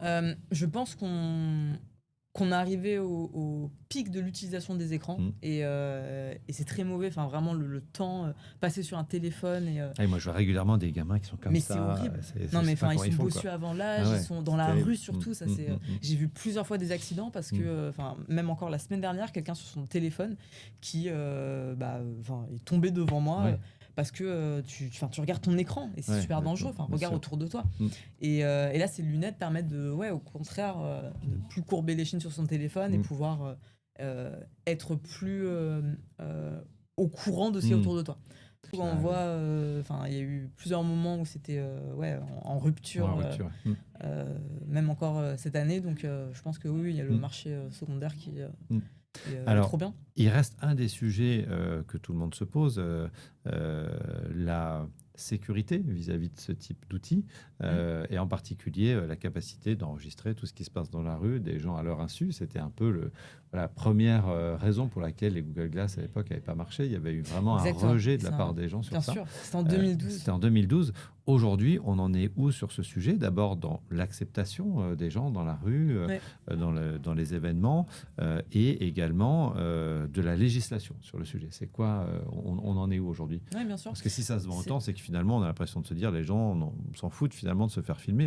Je pense qu'on est arrivé au pic de l'utilisation des écrans Mmh. et c'est très mauvais. Enfin, vraiment, le temps passé sur un téléphone. Ah, et moi, je vois régulièrement des gamins qui sont comme Mais c'est ça. horrible. Je Non, mais sais pas enfin, ils comment ils sont font, quoi. bossus avant Ah l'âge, ils ouais, sont dans c'est la terrible. rue surtout. Ça, j'ai vu plusieurs fois des accidents parce Mmh. que, enfin, même encore la semaine dernière, quelqu'un sur son téléphone qui est tombé devant moi Ouais, parce que tu regardes ton écran et c'est ouais, super dangereux. exactement, Enfin, bien regarde sûr. autour de toi. Mmh. Et là, ces lunettes permettent au contraire, de plus courber l'échine sur son téléphone et Mmh. pouvoir être plus au courant de ce qu'il y a Mmh. autour de toi. Quand on Ah voit, oui, enfin, il y a eu plusieurs moments où c'était en ouais, rupture, en rupture. Ouais. Mmh. même encore cette année. Donc, je pense que oui, il y a le Mmh. marché secondaire Mmh. est Alors, trop bien. il reste un des sujets que tout le monde se pose, la sécurité vis-à-vis de ce type d'outils, Mm. et en particulier la capacité d'enregistrer tout ce qui se passe dans la rue, des gens à leur insu. C'était un peu la première raison pour laquelle les Google Glass à l'époque n'avaient pas marché. Il y avait eu vraiment un Exactement. rejet de la part des gens Bien sur ça. sûr, c'était en C'était 2012. en 2012. Aujourd'hui, on en est où sur ce sujet? D'abord dans l'acceptation des gens dans la rue, Ouais, dans les événements, et également de la législation sur le sujet. C'est quoi, on en est où aujourd'hui? ouais, bien sûr. Parce que si ça se vend C'est autant, c'est que finalement, on a l'impression de se dire, les gens s'en foutent finalement de se faire filmer.